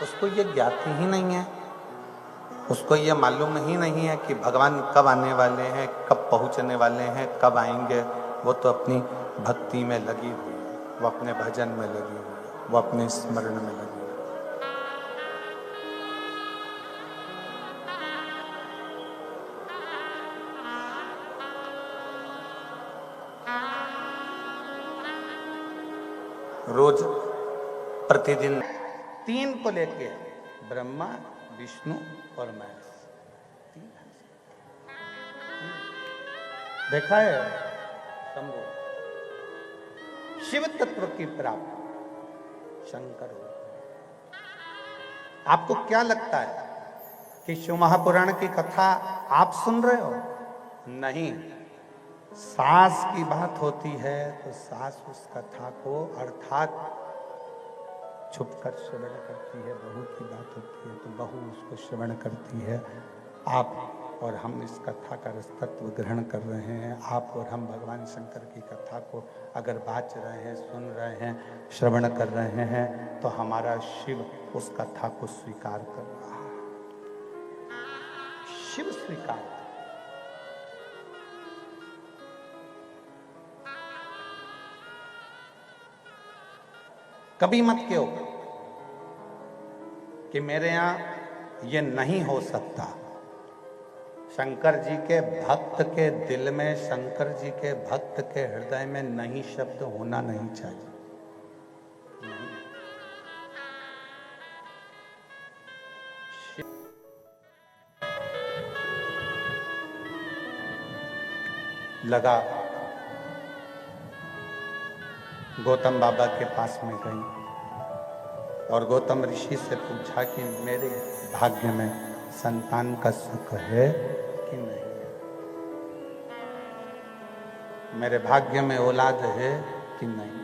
उसको ये ज्ञात ही नहीं है, उसको ये मालूम ही नहीं है कि भगवान कब आने वाले हैं, कब पहुंचने वाले हैं, कब आएंगे। वो तो अपनी भक्ति में लगी हुई है, वो अपने भजन में लगी हुई है, वो अपने स्मरण में लगी हुई है। रोज प्रतिदिन 3 को लेके ब्रह्मा, विष्णु और महेश, 3 देखा है। शंभु शिव तत्व की प्राप्ति शंकर हो। आपको क्या लगता है कि शिव महापुराण की कथा आप सुन रहे हो? नहीं, सास की बात होती है तो सास उस कथा को अर्थात छुपकर श्रवण करती है, बहू की बात होती है तो बहू उसको श्रवण करती है। आप और हम इस कथा का रसतत्व ग्रहण कर रहे हैं। आप और हम भगवान शंकर की कथा को अगर बाच रहे हैं, सुन रहे हैं, श्रवण कर रहे हैं तो हमारा शिव उस कथा को स्वीकार कर रहा है। शिव स्वीकार कर। कभी मत कहो कि मेरे यहां ये नहीं हो सकता। शंकर जी के भक्त के दिल में, शंकर जी के भक्त के हृदय में नहीं शब्द होना नहीं चाहिए। लगा गौतम बाबा के पास में गई और गौतम ऋषि से पूछा कि मेरे भाग्य में संतान का सुख है कि नहीं है, मेरे भाग्य में औलाद है कि नहीं।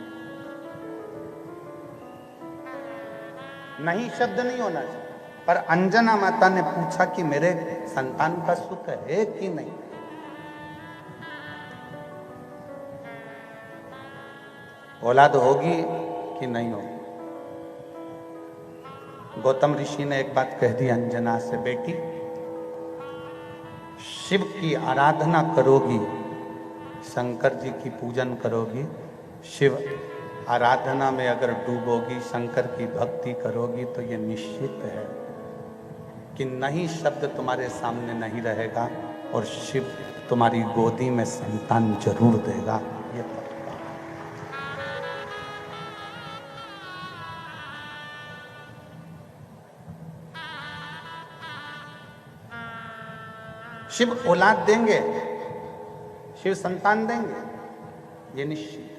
नहीं शब्द नहीं होना चाहिए, पर अंजना माता ने पूछा कि मेरे संतान का सुख है कि नहीं। औलाद होगी कि नहीं होगी। गौतम ऋषि ने एक बात कह दी अंजना से, बेटी शिव की आराधना करोगी, शंकर जी की पूजन करोगी, शिव आराधना में अगर डूबोगी, शंकर की भक्ति करोगी तो ये निश्चित है कि नहीं शब्द तुम्हारे सामने नहीं रहेगा और शिव तुम्हारी गोदी में संतान जरूर देगा। ये शिव औलाद देंगे, शिव संतान देंगे, ये निश्चित है।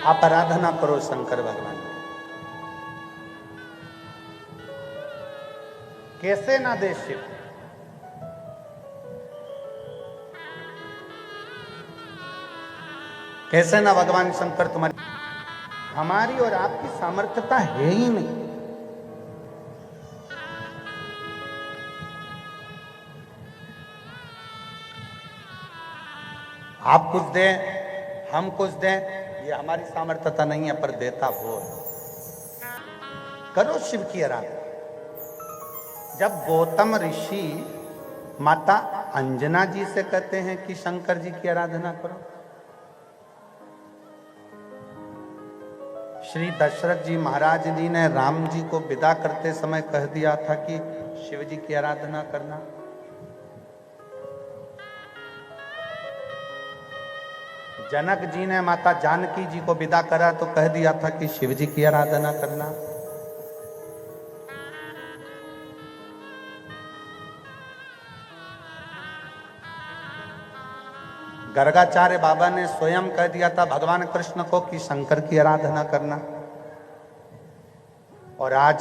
आप आराधना करो शंकर भगवान की। कैसे ना दे शिव? कैसे ना भगवान शंकर तुम्हारी, हमारी और आपकी सामर्थ्यता है ही नहीं। आप कुछ दें, हम कुछ दें, ये हमारी सामर्थ्यता नहीं है, पर देता वो है। करो शिव की आराधना। जब गौतम ऋषि माता अंजना जी से कहते हैं कि शंकर जी की आराधना करो, श्री दशरथ जी महाराज जी ने राम जी को विदा करते समय कह दिया था कि शिव जी की आराधना करना। जनक जी ने माता जानकी जी को विदा करा तो कह दिया था कि शिव जी की आराधना करना। गर्गाचार्य बाबा ने स्वयं कह दिया था भगवान कृष्ण को कि शंकर की आराधना करना। और आज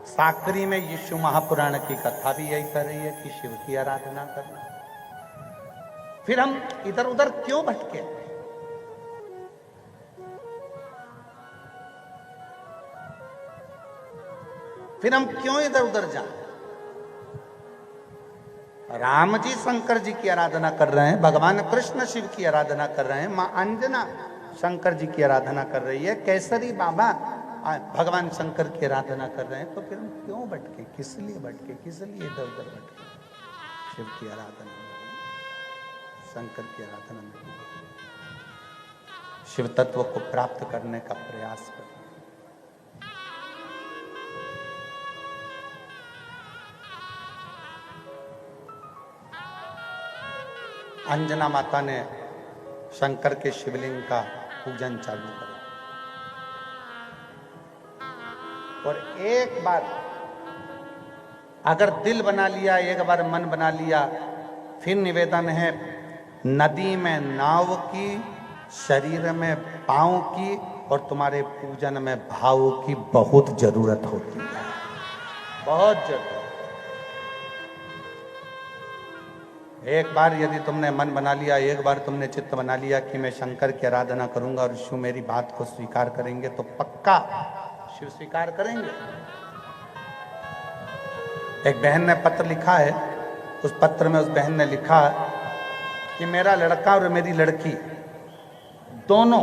साकरी में यीशु महापुराण की कथा भी यही कर रही है कि शिव की आराधना करना। फिर हम इधर उधर क्यों भटके? फिर हम क्यों इधर उधर जाएं? राम जी शंकर जी की आराधना कर रहे हैं, भगवान कृष्ण शिव की आराधना कर रहे हैं, मां अंजना शंकर जी की आराधना कर रही है, केसरी बाबा भगवान शंकर की आराधना कर रहे हैं, तो फिर हम क्यों भटके, किस लिए भटके, किस लिए इधर उधर भटके? शिव की आराधना में, शंकर की आराधना में शिव तत्व को प्राप्त करने का प्रयास करें। अंजना माता ने शंकर के शिवलिंग का पूजन चालू करा, और एक बार अगर दिल बना लिया, एक बार मन बना लिया, फिर निवेदन है, नदी में नाव की, शरीर में पांव की, और तुम्हारे पूजन में भाव की बहुत जरूरत होती है, बहुत जरूरत। एक बार यदि तुमने मन बना लिया, एक बार तुमने चित्त बना लिया कि मैं शंकर की आराधना करूंगा और शिव मेरी बात को स्वीकार करेंगे, तो पक्का शिव स्वीकार करेंगे। एक बहन ने पत्र लिखा है, उस पत्र में उस बहन ने लिखा कि मेरा लड़का और मेरी लड़की दोनों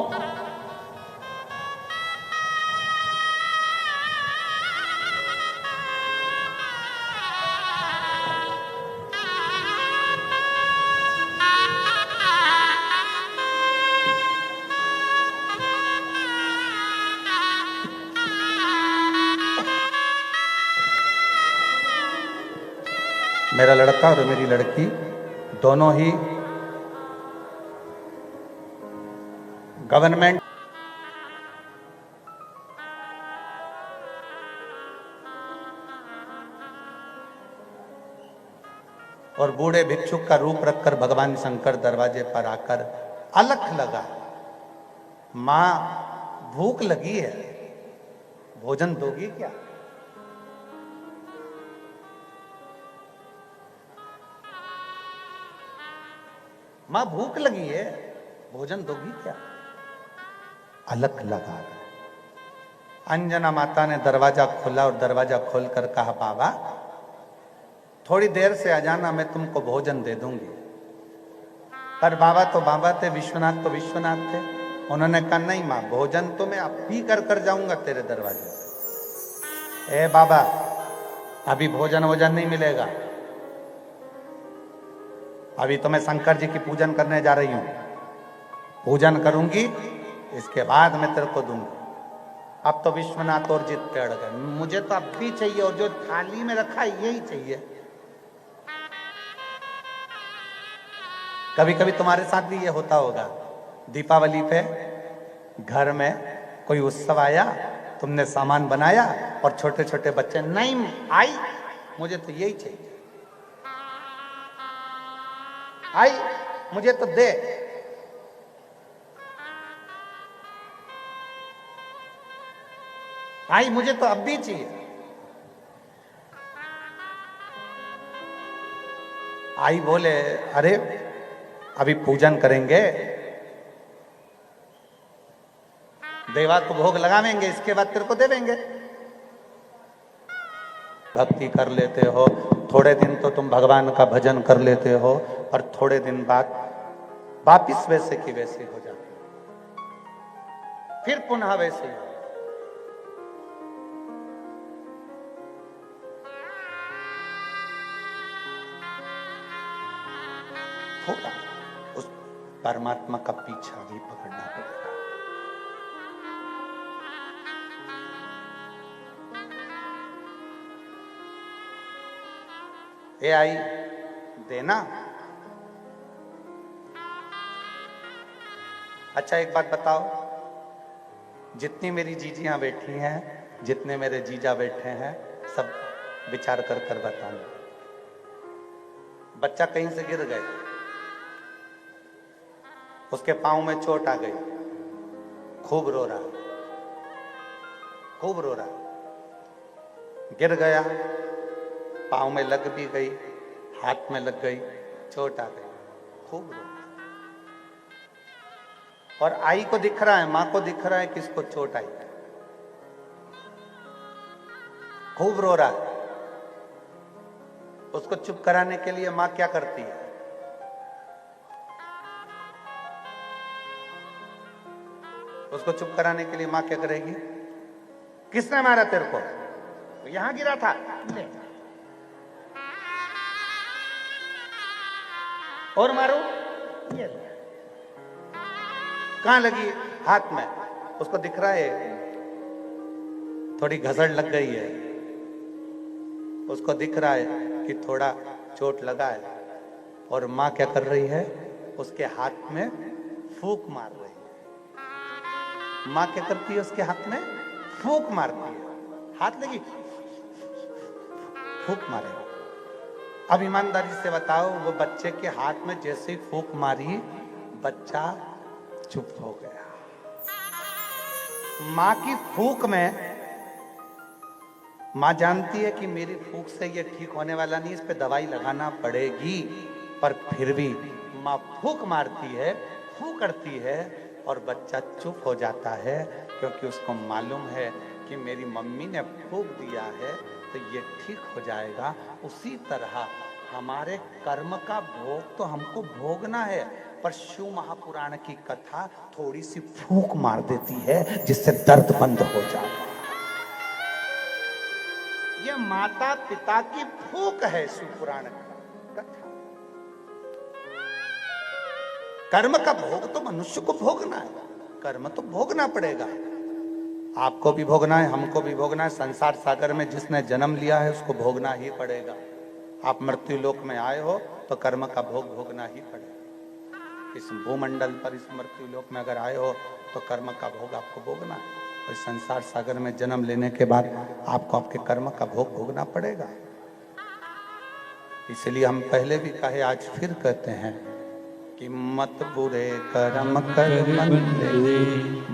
मेरा लड़का और मेरी लड़की दोनों ही गवर्नमेंट और बूढ़े भिक्षुक का रूप रखकर भगवान शंकर दरवाजे पर आकर अलख लगा, मां भूख लगी है, भोजन दोगी क्या? मां भूख लगी है, भोजन दोगी क्या? अलख लगा। अंजना माता ने दरवाजा खोला और दरवाजा खोलकर कहा, बाबा थोड़ी देर से आ जाना, मैं तुमको भोजन दे दूंगी। पर बाबा तो बाबा थे, विश्वनाथ तो विश्वनाथ थे। उन्होंने कहा, नहीं मां, भोजन तो मैं अब भी कर जाऊंगा तेरे दरवाजे से। ए बाबा, अभी भोजन वोजन नहीं मिलेगा, अभी तो मैं शंकर जी की पूजन करने जा रही हूं, पूजन करूंगी, इसके बाद मैं तेरे को दूंगी। अब तो विश्वनाथ और जिद पे अड़ गए, मुझे तो अब भी चाहिए, और जो थाली में रखा है यही चाहिए। कभी कभी तुम्हारे साथ भी ये होता होगा, दीपावली पे घर में कोई उत्सव आया, तुमने सामान बनाया और छोटे छोटे बच्चे, नहीं आई मुझे तो यही चाहिए, आई मुझे तो दे। आई मुझे तो अब भी चाहिए। आई बोले, अरे अभी पूजन करेंगे, देवा को भोग लगावेंगे, इसके बाद तेरे को दे देंगे। भक्ति कर लेते हो, थोड़े दिन तो तुम भगवान का भजन कर लेते हो, और थोड़े दिन बाद वापिस वैसे की वैसे हो जाते हो, फिर पुनः वैसे ही। थोड़ा उस परमात्मा का पीछा भी पकड़ना पड़ेगा। ए आई देना। अच्छा एक बात बताओ, जितनी मेरी जीजियां बैठी हैं, जितने मेरे जीजा बैठे हैं, सब विचार कर कर बताना। बच्चा कहीं से गिर गए, उसके पांव में चोट आ गई, खूब रो रहा, खूब रो रहा, गिर गया, पांव में लग भी गई, हाथ में लग गई, चोट आ गई, खूब रो रहा। और आई को दिख रहा है, मां को दिख रहा है कि इसको चोट आई, खूब रो रहा है। उसको चुप कराने के लिए मां क्या करती है? उसको चुप कराने के लिए मां क्या करेगी? किसने मारा तेरे को? तो यहां गिरा था, ले। और मारो, ये कहां लगी? हाथ में। उसको दिख रहा है थोड़ी घसड़ लग गई है, उसको दिख रहा है कि थोड़ा चोट लगा है, और मां क्या कर रही है? उसके हाथ में फूंक मार रही है। मां क्या करती है? उसके हाथ में फूंक मारती है। हाथ लगी, फूंक मारे। अब ईमानदारी से बताओ, वो बच्चे के हाथ में जैसे ही फूंक मारी, बच्चा चुप हो गया। मां की फूंक में, मां जानती है कि मेरी फूंक से ये ठीक होने वाला नहीं, इस पे दवाई लगाना पड़ेगी, पर फिर भी मां फूंक मारती है, फूंक करती है, और बच्चा चुप हो जाता है, क्योंकि उसको मालूम है कि मेरी मम्मी ने फूंक दिया है तो ये ठीक हो जाएगा। उसी तरह हमारे कर्म का भोग तो हमको भोगना है, पर शिव महापुराण की कथा थोड़ी सी फूंक मार देती है, जिससे दर्द बंद हो जाता है। ये माता पिता की फूंक है शिव पुराण की कथा। कर्म का भोग तो मनुष्य को भोगना है, कर्म तो भोगना पड़ेगा। आपको भी भोगना है, हमको भी भोगना है। संसार सागर में जिसने जन्म लिया है उसको भोगना ही पड़ेगा। आप मृत्यु लोक में आए हो तो कर्म का भोग भोगना ही पड़ेगा। इस भूमंडल पर, इस मृत्यु लोक में अगर आए हो तो कर्म का भोग आपको भोगना है। और संसार सागर में जन्म लेने के बाद आपको आपके कर्म का भोग भोगना पड़ेगा। इसलिए हम पहले भी कहे, आज फिर कहते हैं कि मत बुरे कर्म कर बंदे,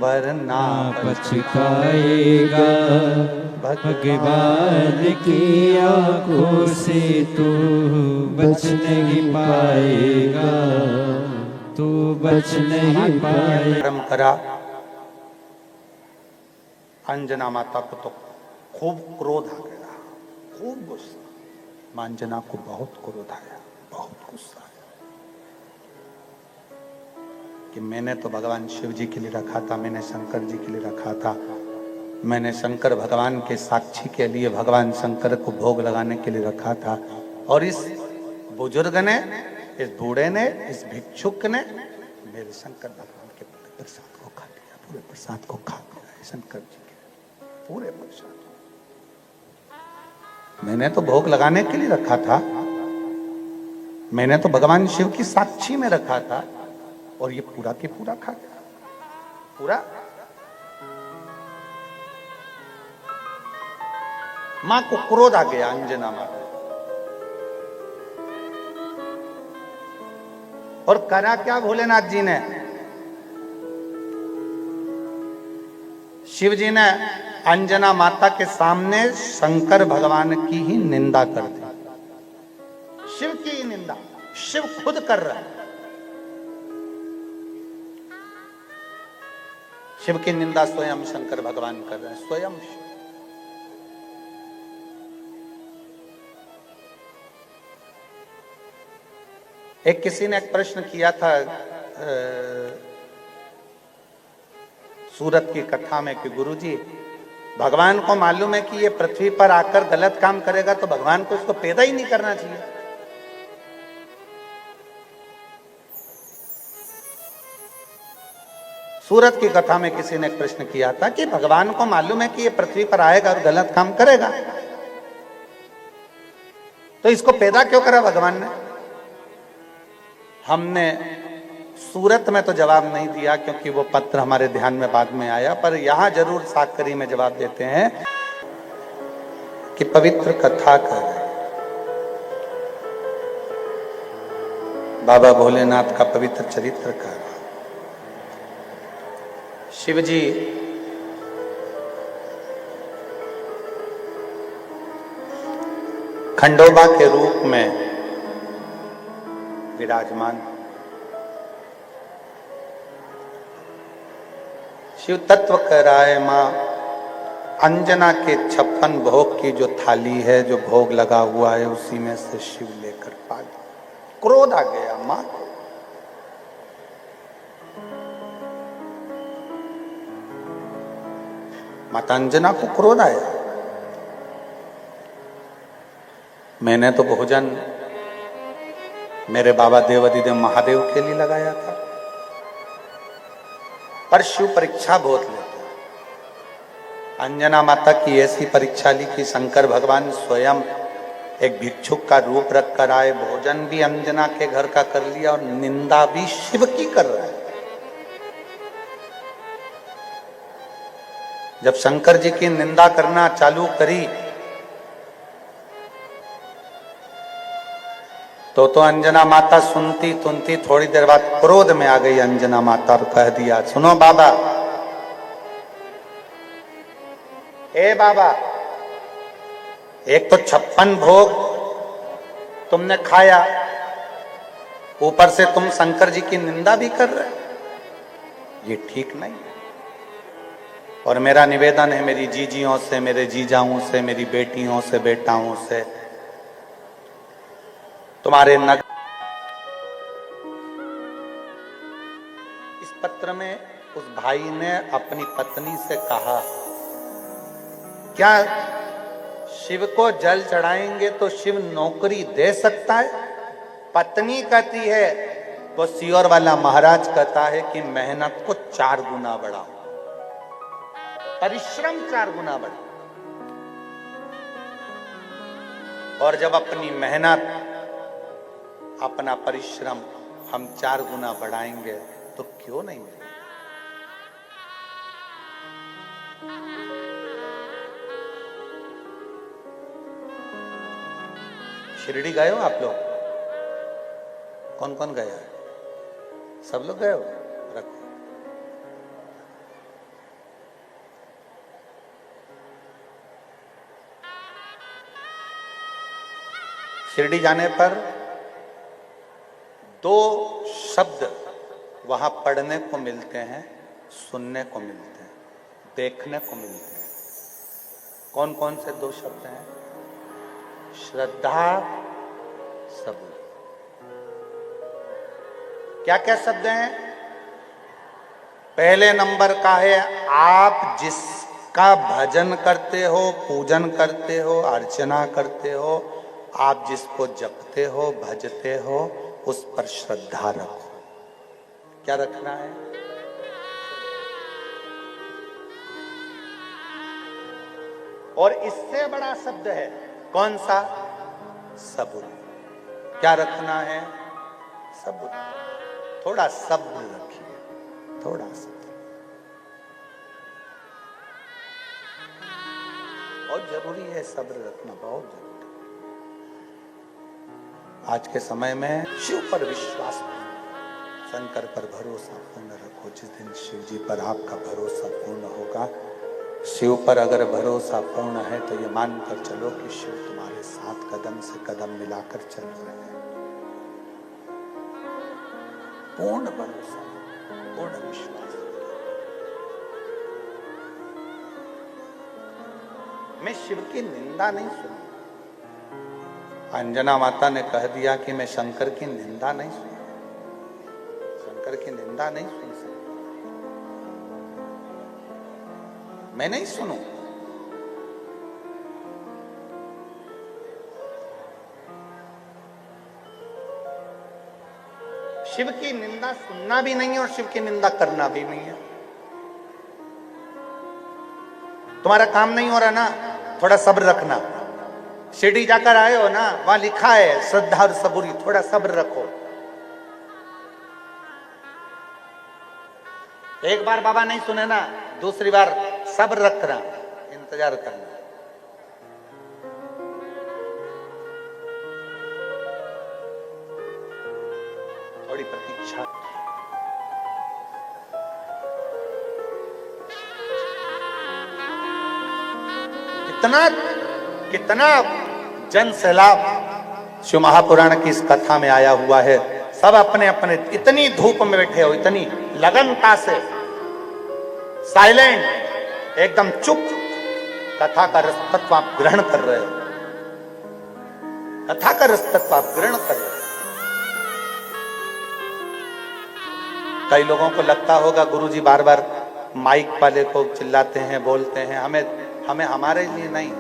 वरना पछताएगा। भगवान की आंखों से तू बच नहीं पाएगा, तू बच नहीं पाएगा। कर्म करा। अंजना माता को तो खूब क्रोध आ गया, खूब गुस्सा। अंजना को बहुत क्रोध आया, बहुत गुस्सा आया कि मैंने तो भगवान शिव जी के लिए रखा था, मैंने शंकर जी के लिए रखा था, मैंने शंकर भगवान के साक्षी के लिए भगवान शंकर को भोग लगाने के लिए रखा था, और इस बुजुर्ग ने, इस बूढ़े ने, इस भिक्षुक ने मेरे शंकर भगवान के पूरे प्रसाद को खा लिया, पूरे प्रसाद को खा लिया। शंकर जी के पूरे प्रसाद मैंने तो भोग लगाने के लिए रखा था, मैंने तो भगवान शिव की साक्षी में रखा था, और ये पूरा के पूरा खा गया, पूरा। मां को क्रोध आ गया, अंजना मां। और करा क्या भोलेनाथ जी ने? शिव जी ने अंजना माता के सामने शंकर भगवान की ही निंदा कर दी, शिव की ही निंदा। शिव खुद कर रहा है, शिव की निंदा स्वयं शंकर भगवान कर रहे हैं, स्वयं। एक किसी ने एक प्रश्न किया था सूरत की कथा में कि गुरुजी, भगवान को मालूम है कि ये पृथ्वी पर आकर गलत काम करेगा, तो भगवान को इसको पैदा ही नहीं करना चाहिए। सूरत की कथा में किसी ने एक प्रश्न किया था कि भगवान को मालूम है कि ये पृथ्वी पर आएगा और गलत काम करेगा, तो इसको पैदा क्यों करा भगवान ने? हमने सूरत में तो जवाब नहीं दिया, क्योंकि वो पत्र हमारे ध्यान में बाद में आया, पर यहां जरूर साकरी में जवाब देते हैं कि पवित्र कथा कर बाबा भोलेनाथ का पवित्र चरित्र कर शिव जी खंडोबा के रूप में विराजमान। शिव तत्व कह रहा है, मां अंजना के 56 भोग की जो थाली है, जो भोग लगा हुआ है, उसी में से शिव लेकर पा लिया। क्रोध आ गया मां को। माता अंजना को क्रोध आया। मैंने तो भोजन मेरे बाबा देवाधिदेव महादेव के लिए लगाया था, पर शिव परीक्षा बहुत लेते हैं। अंजना माता की ऐसी परीक्षा ली कि शंकर भगवान स्वयं एक भिक्षुक का रूप रख कर आए, भोजन भी अंजना के घर का कर लिया और निंदा भी शिव की कर रहा है। जब शंकर जी की निंदा करना चालू करी तो अंजना माता सुनती सुनती थोड़ी देर बाद क्रोध में आ गई अंजना माता और कह दिया, सुनो बाबा, ए बाबा, एक तो 56 भोग तुमने खाया, ऊपर से तुम शंकर जी की निंदा भी कर रहे, ये ठीक नहीं। और मेरा निवेदन है मेरी जीजियों से, मेरे जीजाओं से, मेरी बेटियों से, बेटाओं से, तुम्हारे नगर। इस पत्र में उस भाई ने अपनी पत्नी से कहा, क्या शिव को जल चढ़ाएंगे तो शिव नौकरी दे सकता है? पत्नी कहती है, वो सियोर वाला महाराज कहता है कि मेहनत को 4 गुना बढ़ाओ, परिश्रम 4 गुना बढ़ाओ। और जब अपनी मेहनत, अपना परिश्रम हम 4 गुना बढ़ाएंगे तो क्यों नहीं मिलेगा? शिरडी गए हो आप लोग? कौन कौन गया है? सब लोग गए हो? रखो। शिरडी जाने पर 2 शब्द वहां पढ़ने को मिलते हैं, सुनने को मिलते हैं, देखने को मिलते हैं। कौन कौन से 2 शब्द हैं? श्रद्धा, सबूर। क्या क्या शब्द हैं? पहले नंबर का है, आप जिसका भजन करते हो, पूजन करते हो, अर्चना करते हो, आप जिसको जपते हो, भजते हो, उस पर श्रद्धा रखो। क्या रखना है? और इससे बड़ा शब्द है कौन सा? सबूर। क्या रखना है? सबूर। थोड़ा सब्र रखिए, थोड़ा सब्र। बहुत जरूरी है सब्र रखना, बहुत जरूरी। आज के समय में शिव पर विश्वास, शंकर पर भरोसा पूर्ण रखो। जिस दिन शिव जी पर आपका भरोसा पूर्ण होगा, शिव पर अगर भरोसा पूर्ण है तो ये मानकर चलो कि शिव तुम्हारे साथ कदम से कदम मिलाकर चल रहे हैं। पूर्ण भरोसा, पूर्ण विश्वास। मैं शिव की निंदा नहीं सुनूंगा। अंजना माता ने कह दिया कि मैं शंकर की निंदा नहीं सुन, शंकर की निंदा नहीं सुन सकता, मैं नहीं सुनूं। शिव की निंदा सुनना भी नहीं है और शिव की निंदा करना भी नहीं है। तुम्हारा काम नहीं हो रहा ना, थोड़ा सब्र रखना। शिरडी जाकर आए हो ना, वहां लिखा है श्रद्धा और सबूरी, थोड़ा सब्र रखो। एक बार बाबा नहीं सुने ना, दूसरी बार सब्र रखना, इंतजार करना। थोड़ी प्रतीक्षा। कितना कितना जन सैलाब शिव महापुराण की इस कथा में आया हुआ है। सब अपने अपने इतनी धूप में बैठे हो, इतनी लगनता से, साइलेंट, एकदम चुप, कथा का रसतत्व आप ग्रहण कर रहे हो। कथा का रसतत्व आप ग्रहण कर रहे हो। कई लोगों को लगता होगा गुरुजी बार बार माइक वाले को चिल्लाते हैं, बोलते हैं, हमें हमारे लिए नहीं,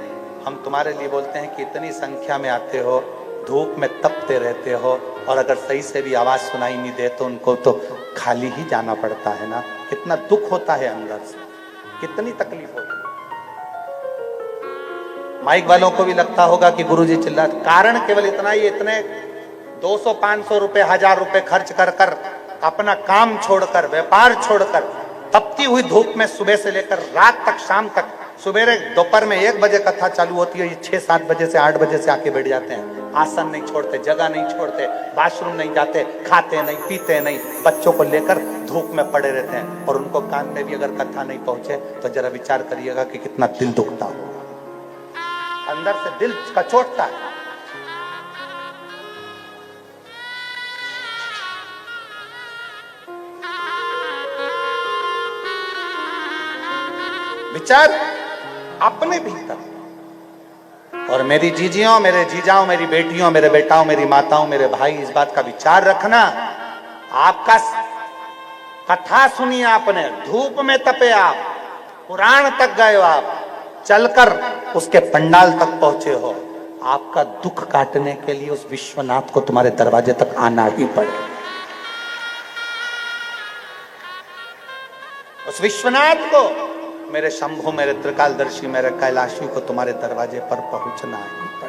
हम तुम्हारे लिए बोलते हैं कि इतनी संख्या में आते हो, धूप में तपते रहते हो, और अगर सही से भी आवाज सुनाई नहीं दे तो उनको तो खाली ही जाना पड़ता है ना। कितना दुख होता है अंदर से, कितनी तकलीफ होती है। माइक वालों को भी लगता होगा कि गुरुजी चिल्ला, कारण केवल इतना ही, इतने 200-500 रुपए, 1000 रुपए खर्च कर कर, अपना काम छोड़कर, व्यापार छोड़कर, तपती हुई धूप में सुबह से लेकर रात तक, शाम तक, सुबेरे दोपहर में 1 बजे कथा चालू होती है, ये 6-7 बजे से 8 बजे से आके बैठ जाते हैं। आसन नहीं छोड़ते, जगह नहीं छोड़ते, वॉशरूम नहीं जाते, खाते नहीं, पीते नहीं, बच्चों को लेकर धूप में पड़े रहते हैं, और उनको कान में भी अगर कथा नहीं पहुंचे तो जरा विचार करिएगा कि कितना दिल दुखता होगा, अंदर से दिल कचोटता है। विचार अपने भीतर। और मेरी जीजियों, मेरे जीजाओं, मेरी बेटियों, मेरे बेटाओं, मेरी माताओं, मेरे भाई, इस बात का विचार रखना, आपका कथा सुनी आपने, धूप में तपे आप, पुराण तक गए हो आप, चलकर उसके पंडाल तक पहुंचे हो, आपका दुख काटने के लिए उस विश्वनाथ को तुम्हारे दरवाजे तक आना ही पड़े। उस विश्वनाथ को, मेरे शंभु, मेरे त्रिकालदर्शी, मेरे कैलाशी को तुम्हारे दरवाजे पर पहुंचना ही पड़े।